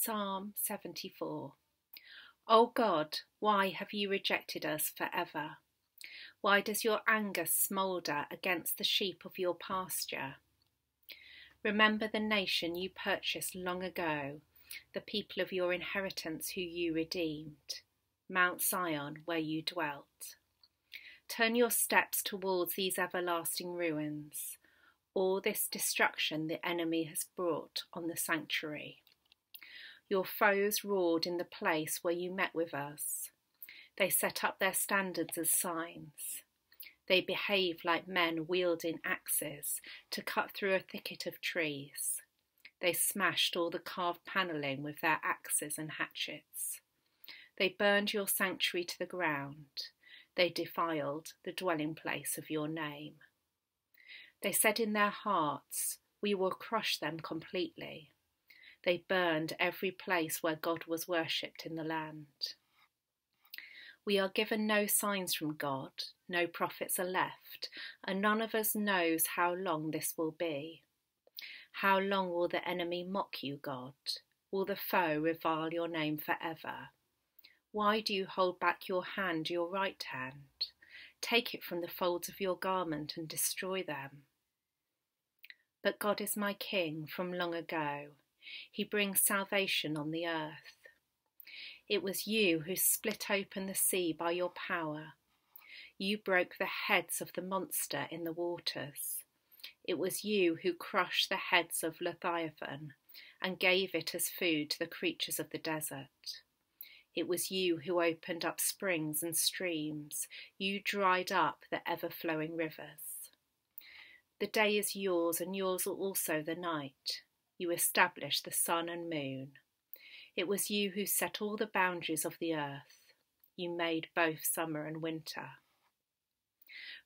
Psalm 74. O God, why have you rejected us forever? Why does your anger smoulder against the sheep of your pasture? Remember the nation you purchased long ago, the people of your inheritance who you redeemed, Mount Zion where you dwelt. Turn your steps towards these everlasting ruins, all this destruction the enemy has brought on the sanctuary. Your foes roared in the place where you met with us. They set up their standards as signs. They behaved like men wielding axes to cut through a thicket of trees. They smashed all the carved panelling with their axes and hatchets. They burned your sanctuary to the ground. They defiled the dwelling place of your name. They said in their hearts, we will crush them completely. They burned every place where God was worshipped in the land. We are given no signs from God, no prophets are left, and none of us knows how long this will be. How long will the enemy mock you, God? Will the foe revile your name forever? Why do you hold back your hand, your right hand? Take it from the folds of your garment and destroy them. But God is my King from long ago. He brings salvation on the earth. It was you who split open the sea by your power. You broke the heads of the monster in the waters. It was you who crushed the heads of Leviathan and gave it as food to the creatures of the desert. It was you who opened up springs and streams. You dried up the ever-flowing rivers. The day is yours, and yours also the night. You established the sun and moon. It was you who set all the boundaries of the earth. You made both summer and winter.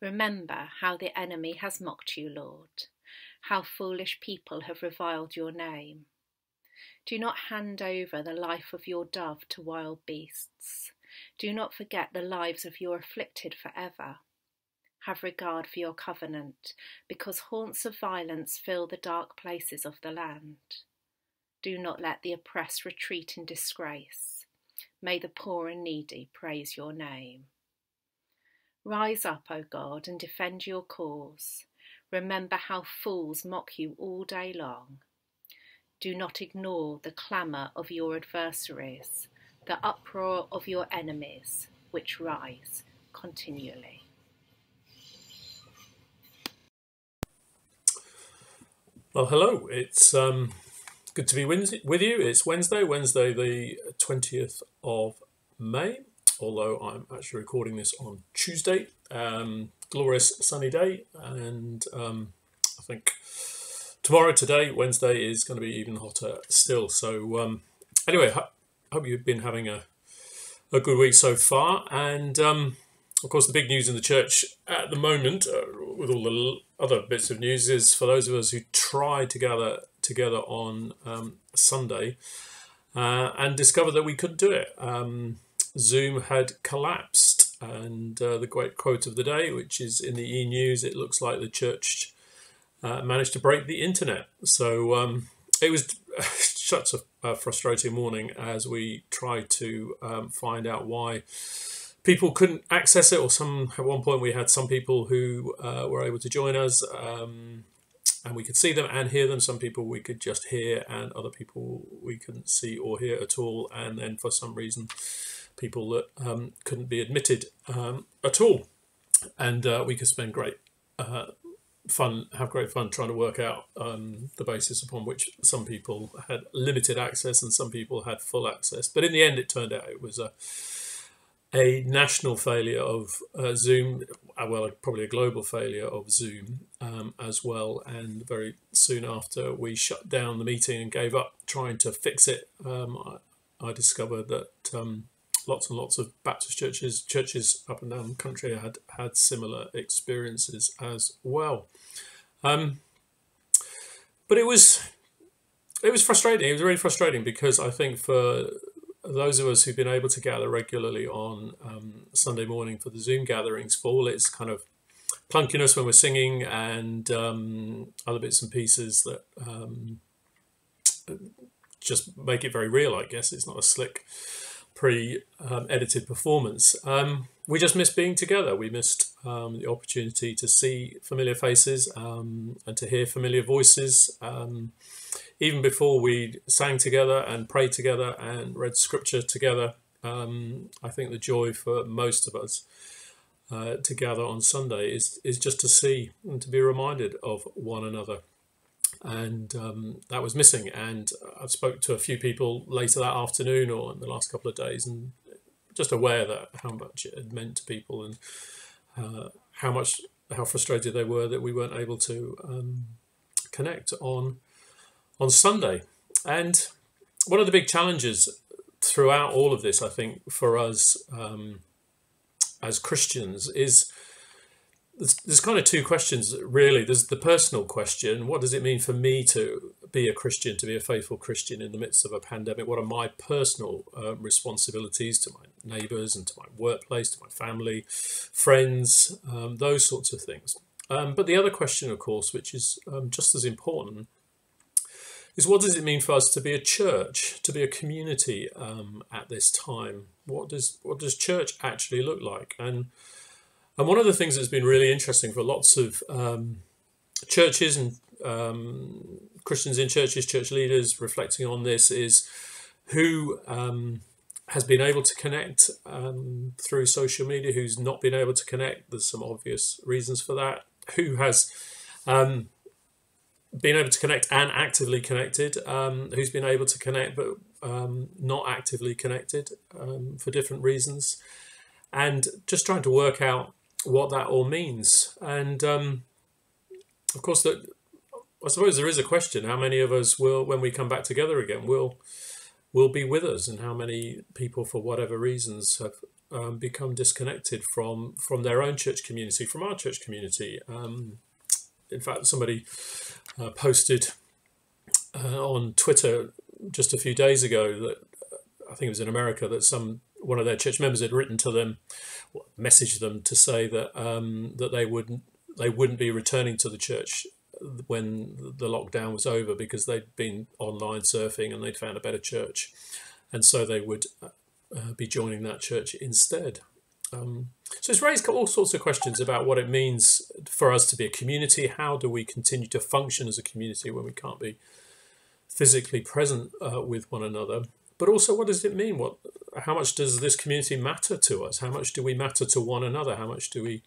Remember how the enemy has mocked you, Lord, how foolish people have reviled your name. Do not hand over the life of your dove to wild beasts. Do not forget the lives of your afflicted forever. Have regard for your covenant, because haunts of violence fill the dark places of the land. Do not let the oppressed retreat in disgrace. May the poor and needy praise your name. Rise up, O God, and defend your cause. Remember how fools mock you all day long. Do not ignore the clamour of your adversaries, the uproar of your enemies, which rise continually. Well, hello. It's good to be with you. It's Wednesday the 20th of May, although I'm actually recording this on Tuesday. Glorious sunny day, and I think today, Wednesday, is going to be even hotter still. So anyway, hope you've been having a good week so far, and of course, the big news in the church at the moment, with all the other bits of news, is for those of us who tried to gather together on Sunday and discovered that we couldn't do it. Zoom had collapsed, and the great quote of the day, which is in the e-news, it looks like the church managed to break the internet. So it was such a frustrating morning as we tried to find out why people couldn't access it, or at one point we had some people who were able to join us, and we could see them and hear them. Some people we could just hear, and other people we couldn't see or hear at all. And then for some reason, people that couldn't be admitted at all. And we could spend have great fun trying to work out the basis upon which some people had limited access and some people had full access. But in the end, it turned out it was a national failure of Zoom, well, probably a global failure of Zoom as well. And very soon after we shut down the meeting and gave up trying to fix it, I discovered that lots and lots of Baptist churches up and down the country had similar experiences as well. But it was frustrating. It was really frustrating, because I think for those of us who've been able to gather regularly on Sunday morning for the Zoom gatherings, for all its kind of clunkiness when we're singing and other bits and pieces that just make it very real, I guess. It's not a slick pre-edited performance. We just missed being together. We missed the opportunity to see familiar faces and to hear familiar voices. Even before we sang together and prayed together and read scripture together, I think the joy for most of us to gather on Sunday is just to see and to be reminded of one another. And that was missing. And I've spoke to a few people later that afternoon or in the last couple of days, and just aware that how much it had meant to people, and how frustrated they were that we weren't able to connect on Sunday. And one of the big challenges throughout all of this, I think, for us as Christians is there's kind of two questions, really. There's the personal question: what does it mean for me to be a Christian, to be a faithful Christian in the midst of a pandemic? What are my personal responsibilities to my neighbours and to my workplace, to my family, friends, those sorts of things? But the other question, of course, which is just as important, is what does it mean for us to be a church, to be a community at this time? What does church actually look like? And one of the things that's been really interesting for lots of churches and Christians in churches, church leaders reflecting on this, is who has been able to connect through social media, who's not been able to connect. There's some obvious reasons for that. Who has been able to connect and actively connected, who's been able to connect but not actively connected for different reasons, and just trying to work out what that all means. And of course, I suppose there is a question: how many of us will, when we come back together again, will be with us, and how many people, for whatever reasons, have become disconnected from their own church community, from our church community. In fact, somebody posted on Twitter just a few days ago that I think it was in America that one of their church members had written to them, messaged them to say that that they wouldn't be returning to the church when the lockdown was over, because they'd been online surfing and they'd found a better church, and so they would be joining that church instead. So it's raised all sorts of questions about what it means for us to be a community. How do we continue to function as a community when we can't be physically present with one another? But also, what does it mean? How much does this community matter to us? How much do we matter to one another? How much do we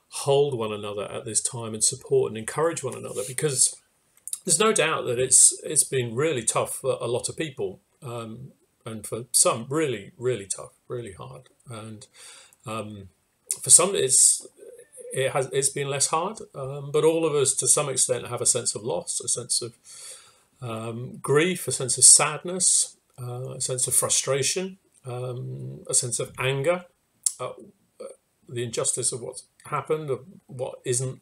hold one another at this time and support and encourage one another? Because there's no doubt that it's been really tough for a lot of people, and for some really, really tough, really hard. And for some, it's been less hard. But all of us, to some extent, have a sense of loss, a sense of grief, a sense of sadness, a sense of frustration, a sense of anger, the injustice of what's happened, of what isn't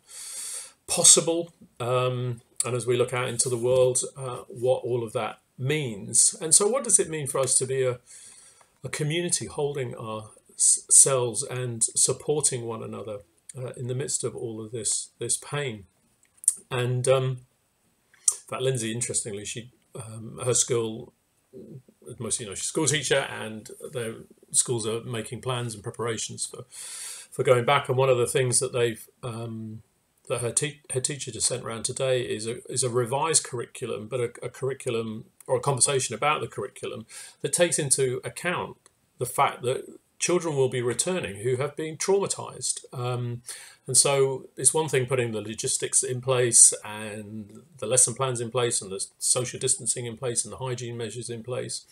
possible, and as we look out into the world, what all of that means. And so what does it mean for us to be a community holding ourselves and supporting one another in the midst of all of this pain? And in fact, Lindsay, interestingly, her school, mostly, she's a school teacher, and their schools are making plans and preparations for going back. And one of the things that they've that her teacher just sent around today is a revised curriculum, but a curriculum or a conversation about the curriculum that takes into account the fact that children will be returning who have been traumatized. And so it's one thing putting the logistics in place and the lesson plans in place and the social distancing in place and the hygiene measures in place.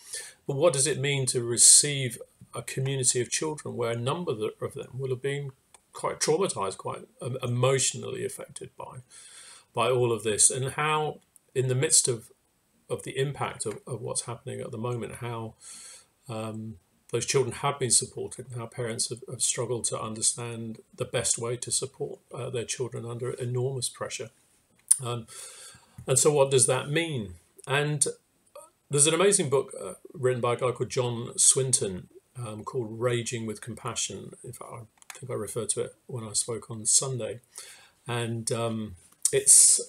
But what does it mean to receive a community of children where a number of them will have been quite traumatized, quite emotionally affected by all of this, and how in the midst of the impact of what's happening at the moment, how those children have been supported, and how parents have struggled to understand the best way to support their children under enormous pressure. And so what does that mean? And there's an amazing book written by a guy called John Swinton called Raging with Compassion. In fact, I think I referred to it when I spoke on Sunday. And it's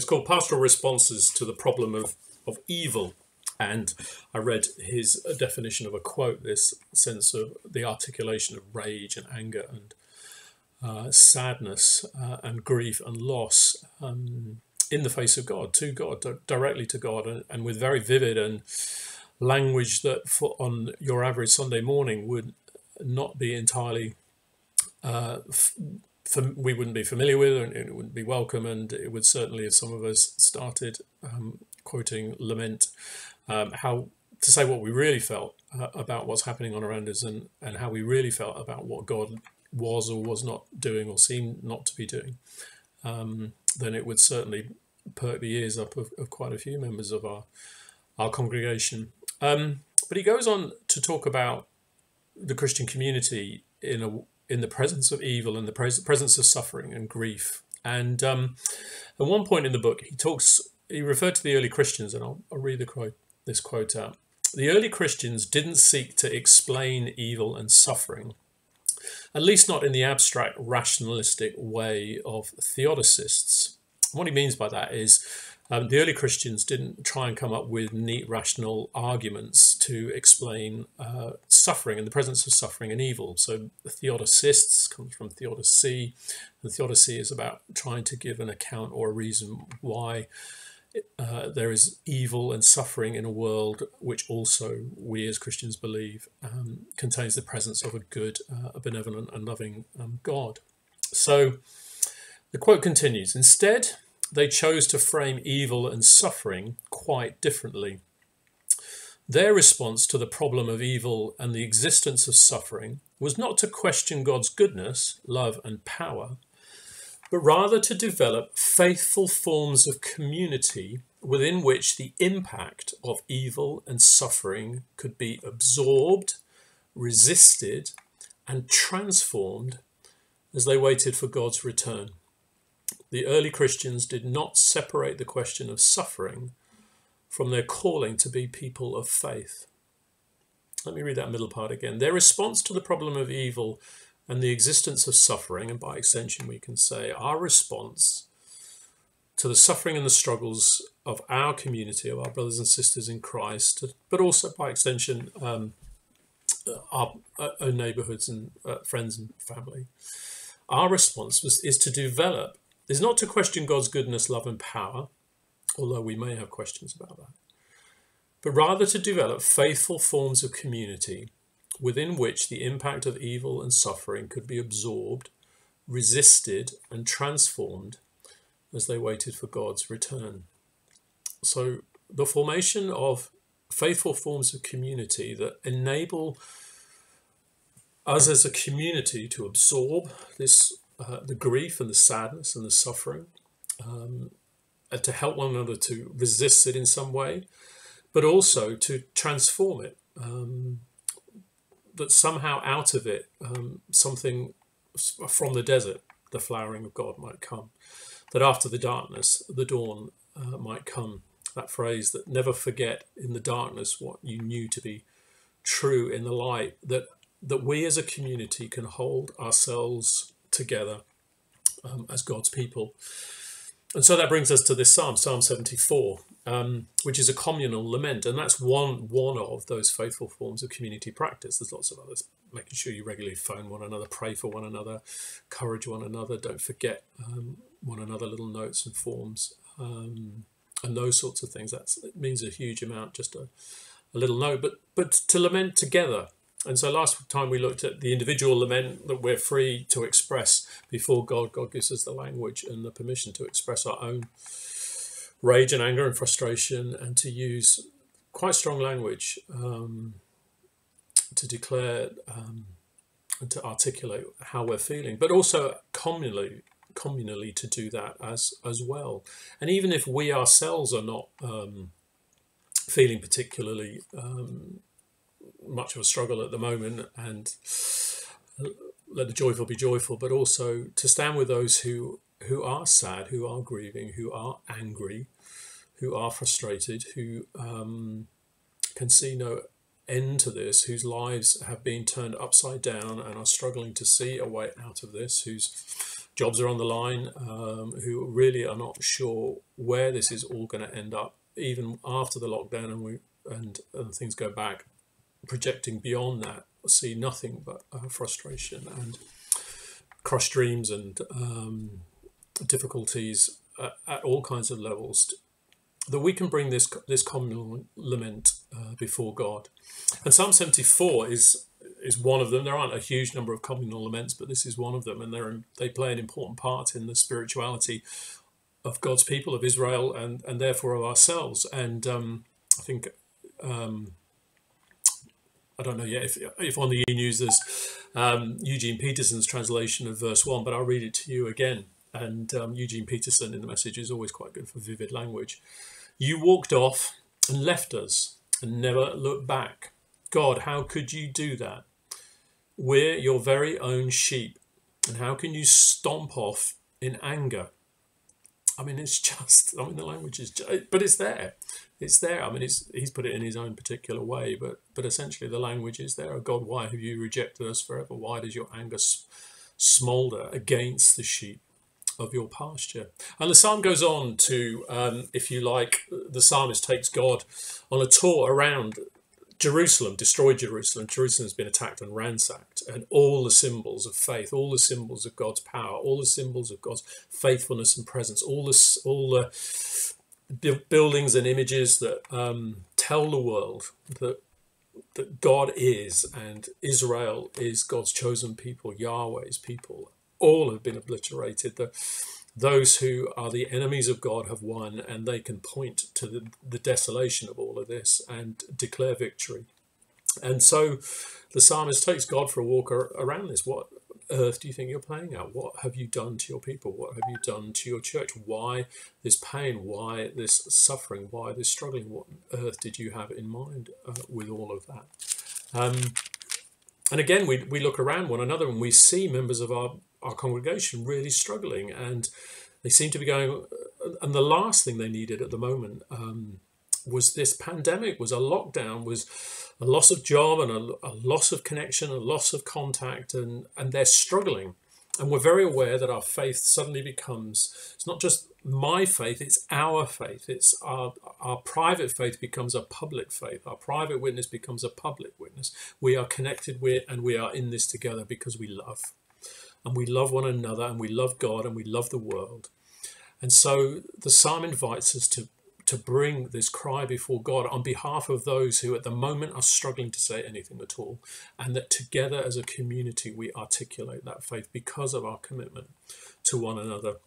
called Pastoral Responses to the Problem of of evil. And I read his definition of a quote, this sense of the articulation of rage and anger and sadness and grief and loss in the face of God, to God, directly to God, and with very vivid and language that on your average Sunday morning would not be entirely, we wouldn't be familiar with, and it wouldn't be welcome, and it would certainly, if some of us started quoting lament, how to say what we really felt about what's happening on around us, and how we really felt about what God was or was not doing or seemed not to be doing, then it would certainly perk the ears up of quite a few members of our congregation. But he goes on to talk about the Christian community in the presence of evil and the presence of suffering and grief. And at one point in the book, he referred to the early Christians, and I'll read this quote out. The early Christians didn't seek to explain evil and suffering, at least not in the abstract rationalistic way of theodicists. What he means by that is the early Christians didn't try and come up with neat rational arguments to explain suffering and the presence of suffering and evil. So the theodicists comes from theodicy, and theodicy is about trying to give an account or a reason why there is evil and suffering in a world which also we as Christians believe contains the presence of a good, a benevolent and loving God. So the quote continues, instead, they chose to frame evil and suffering quite differently. Their response to the problem of evil and the existence of suffering was not to question God's goodness, love and power, but rather to develop faithful forms of community within which the impact of evil and suffering could be absorbed, resisted, and transformed as they waited for God's return. The early Christians did not separate the question of suffering from their calling to be people of faith. Let me read that middle part again. Their response to the problem of evil and the existence of suffering, and by extension we can say our response to the suffering and the struggles of our community, of our brothers and sisters in Christ, but also by extension our own neighbourhoods and friends and family. Our response is not to question God's goodness, love and power, although we may have questions about that, but rather to develop faithful forms of community within which the impact of evil and suffering could be absorbed, resisted and transformed as they waited for God's return. So the formation of faithful forms of community that enable us as a community to absorb this the grief and the sadness and the suffering, and to help one another to resist it in some way, but also to transform it, that somehow out of it something from the desert, the flowering of God might come, that after the darkness, the dawn might come. That phrase that never forget in the darkness what you knew to be true in the light, that we as a community can hold ourselves together as God's people. And so that brings us to this Psalm 74, which is a communal lament, and that's one of those faithful forms of community practice. There's lots of others, making sure you regularly phone one another, pray for one another, encourage one another, don't forget one another, little notes and forms, and those sorts of things. It means a huge amount, just a little note, but to lament together. And so last time we looked at the individual lament that we're free to express before God. God gives us the language and the permission to express our own rage and anger and frustration, and to use quite strong language to declare and to articulate how we're feeling, but also communally to do that as well. And even if we ourselves are not feeling particularly much of a struggle at the moment, and let the joyful be joyful, but also to stand with those who are sad, who are grieving, who are angry, who are frustrated, who can see no end to this, whose lives have been turned upside down and are struggling to see a way out of this, whose jobs are on the line, who really are not sure where this is all going to end up, even after the lockdown and things go back, projecting beyond that, see nothing but frustration and crushed dreams and difficulties at all kinds of levels, that we can bring this common lament before God. And Psalm 74 is one of them. There aren't a huge number of communal laments, but this is one of them, and they play an important part in the spirituality of God's people, of Israel, and therefore of ourselves. And I think, I don't know yet if on the e-news there's Eugene Peterson's translation of verse 1, but I'll read it to you again. And Eugene Peterson in the Message is always quite good for vivid language. You walked off and left us and never looked back. God, how could you do that? We're your very own sheep. And how can you stomp off in anger? I mean, it's just, I mean, the language is, but it's there. It's there. I mean, he's put it in his own particular way, but essentially the language is there. Oh God, why have you rejected us forever? Why does your anger smolder against the sheep of your pasture? And the psalm goes on to, if you like, the psalmist takes God on a tour around Jerusalem, destroyed Jerusalem. Jerusalem has been attacked and ransacked, and all the symbols of faith, all the symbols of God's power, all the symbols of God's faithfulness and presence, all the buildings and images that tell the world that God is, and Israel is God's chosen people, Yahweh's people, all have been obliterated. Those who are the enemies of God have won, and they can point to the desolation of all of this and declare victory. And so the psalmist takes God for a walk around this. What earth do you think you're playing at? What have you done to your people? What have you done to your church? Why this pain? Why this suffering? Why this struggling? What earth did you have in mind with all of that? And again, we look around one another and we see members of our congregation really struggling, and they seem to be going, and the last thing they needed at the moment was this pandemic, was a lockdown, was a loss of job and a loss of connection, a loss of contact, and they're struggling. And we're very aware that our faith suddenly becomes, it's not just my faith, it's our faith. It's our private faith becomes a public faith. Our private witness becomes a public witness. We are connected with, and we are in this together because we love. And we love one another, and we love God, and we love the world. And so the psalm invites us to bring this cry before God on behalf of those who at the moment are struggling to say anything at all, and that together as a community we articulate that faith because of our commitment to one another,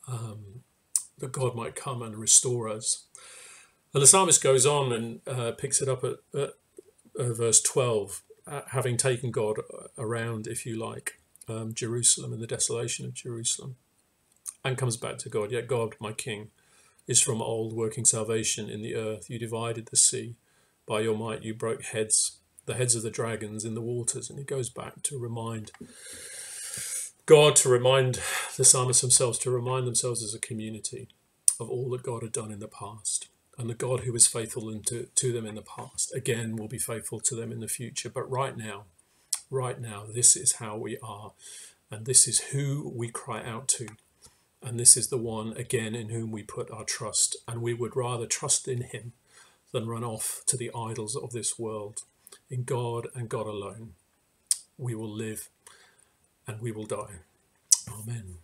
that God might come and restore us. And the psalmist goes on and picks it up at verse 12, having taken God around, if you like, Jerusalem and the desolation of Jerusalem, and comes back to God. Yet God, my King, is from old working salvation in the earth. You divided the sea. By your might you broke the heads of the dragons in the waters. And he goes back to remind God, to remind the psalmists themselves, to remind themselves as a community of all that God had done in the past. And the God who was faithful to them in the past, again, will be faithful to them in the future. But right now, this is how we are. And this is who we cry out to. And this is the one, again, in whom we put our trust. And we would rather trust in him than run off to the idols of this world. In God and God alone, we will live and we will die. Amen.